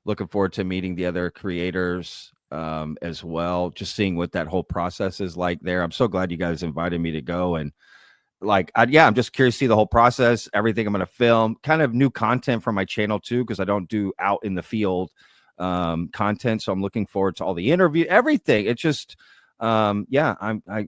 looking forward to meeting the other creators as well. Just seeing what that whole process is like there. I'm so glad you guys invited me to go. And like, I'm just curious to see the whole process, everything I'm going to film, kind of new content for my channel too, because I don't do out in the field content. So I'm looking forward to all the interview, everything. It's just, I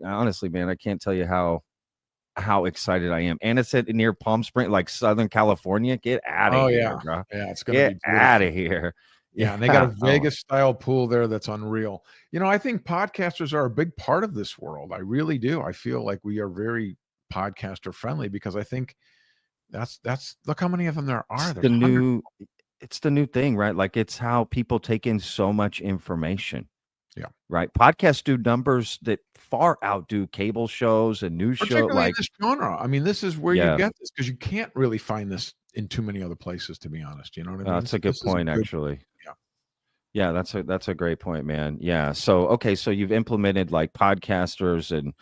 honestly, man, I can't tell you how excited I am. And it's near Palm Springs, like Southern California. Get out of here, bro. Yeah, it's going to Get be out beautiful. of here. Yeah, and they got a Vegas style pool there that's unreal. I think podcasters are a big part of this world. I really do. I feel like we are very podcaster friendly because I think that's look how many of them there are. It's the new thing, right? Like it's how people take in so much information. Yeah. Right. Podcasts do numbers that far outdo cable shows and news shows. Particularly Like in this genre. I mean, this is where you get this because you can't really find this in too many other places, to be honest. You know what I mean? That's a good point, actually. Yeah. Yeah, that's a great point, man. Yeah. So so you've implemented like podcasters and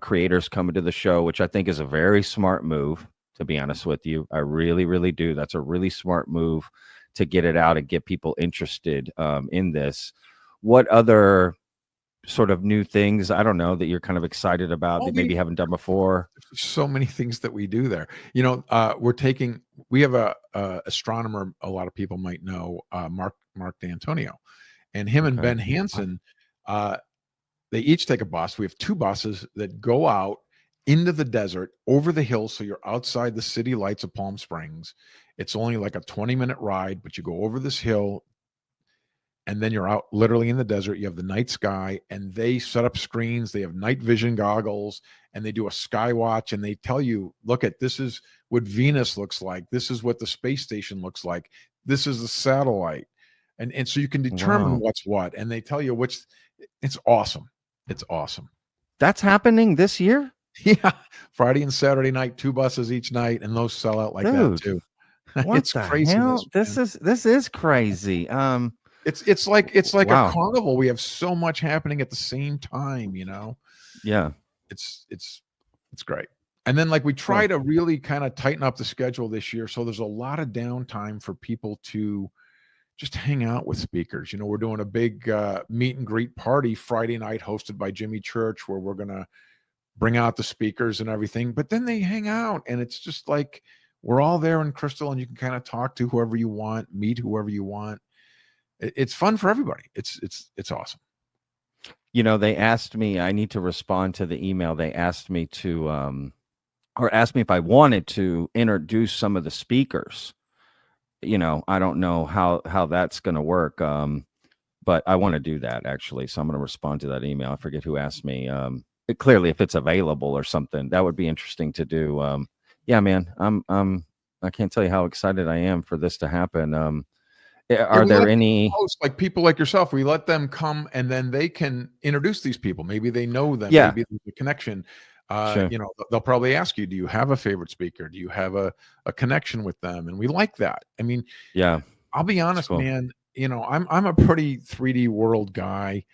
creators coming to the show, which I think is a very smart move, to be honest with you. I really, really do. That's a really smart move to get it out and get people interested in this. What other sort of new things, I don't know, that you're kind of excited about that maybe haven't done before? So many things that we do there. We have a astronomer a lot of people might know, Mark D'Antonio, and him and Ben Hansen, they each take a bus. We have 2 buses that go out into the desert over the hill. So you're outside the city lights of Palm Springs. It's only like a 20-minute ride, but you go over this hill and then you're out literally in the desert. You have the night sky, and they set up screens. They have night vision goggles, and they do a Skywatch, and they tell you, look this is what Venus looks like. This is what the space station looks like. This is the satellite. And so you can determine what's what, and they tell you which. It's awesome. It's awesome. That's happening this year? Yeah. Friday and Saturday night, 2 buses each night, and those sell out like that too. It's crazy. This is crazy. It's like a carnival. We have so much happening at the same time, Yeah. It's great. And then like we try to really kind of tighten up the schedule this year. So there's a lot of downtime for people to just hang out with speakers. We're doing a big meet and greet party Friday night hosted by Jimmy Church, where we're going to bring out the speakers and everything, but then they hang out and it's just like, we're all there in Crystal, and you can kind of talk to whoever you want, meet whoever you want. It's fun for everybody. It's awesome. They asked me, I need to respond to the email. They asked me to, or asked me if I wanted to introduce some of the speakers. I don't know how that's going to work. But I want to do that actually. So I'm going to respond to that email. I forget who asked me. Clearly, if it's available or something, that would be interesting to do. Yeah, man, I can't tell you how excited I am for this to happen. Are there any hosts, like people like yourself? We let them come, and then they can introduce these people. Maybe they know them. Yeah. Maybe there's a connection. Sure. They'll probably ask you, do you have a favorite speaker? Do you have a connection with them? And we like that. I mean, yeah, I'll be honest, cool. Man, I'm a pretty 3D world guy,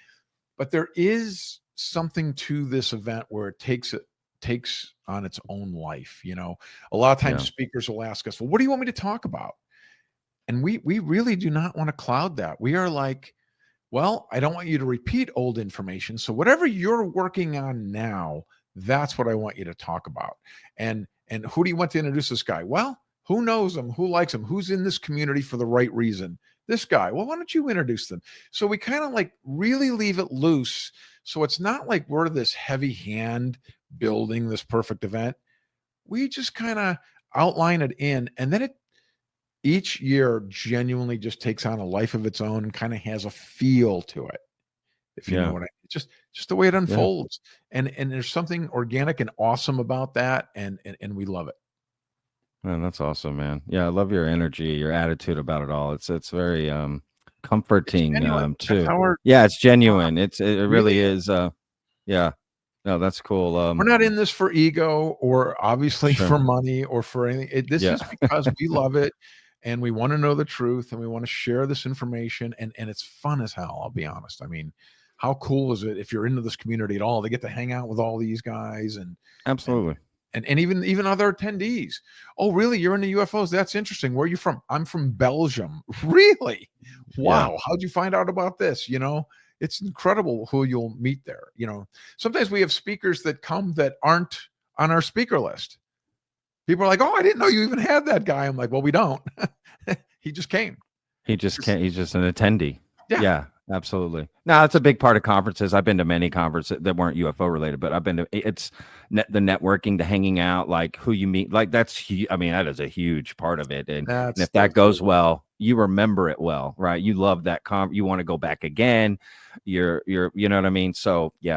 but there is something to this event where it takes on its own life. A lot of times speakers will ask us, well, what do you want me to talk about? And we really do not want to cloud that. We are like, well, I don't want you to repeat old information. So whatever you're working on now, that's what I want you to talk about. And who do you want to introduce this guy? Well, who knows him? Who likes him? Who's in this community for the right reason? This guy. Well, why don't you introduce them? So we kind of like really leave it loose. So it's not like we're this heavy hand building this perfect event. We just kind of outline it in, and then each year genuinely just takes on a life of its own and kind of has a feel to it. If you know what I mean. Just the way it unfolds. And there's something organic and awesome about that. And we love it. Man, that's awesome, man. Yeah. I love your energy, your attitude about it all. It's very comforting too. It's genuine. It really is. Yeah. No, that's cool. We're not in this for ego or obviously for money or for anything. This is because we love it and we want to know the truth and we want to share this information. And it's fun as hell. I'll be honest. I mean, how cool is it if you're into this community at all? They get to hang out with all these guys and absolutely. and even other attendees. Oh, really? You're into UFOs? That's interesting. Where are you from? I'm from Belgium. Really? Wow. Yeah. How'd you find out about this? It's incredible who you'll meet there. Sometimes we have speakers that come that aren't on our speaker list. People are like, "Oh, I didn't know you even had that guy." I'm like, "Well, we don't." He just came. He just can't. He's just an attendee. Yeah. Yeah, absolutely. No, it's a big part of conferences. I've been to many conferences that weren't UFO related, but I've been to. It's the networking, the hanging out, like who you meet. Like that's. I mean, that is a huge part of it. And if that goes well, you remember it well, right? You love that you want to go back again. You know what I mean? So yeah,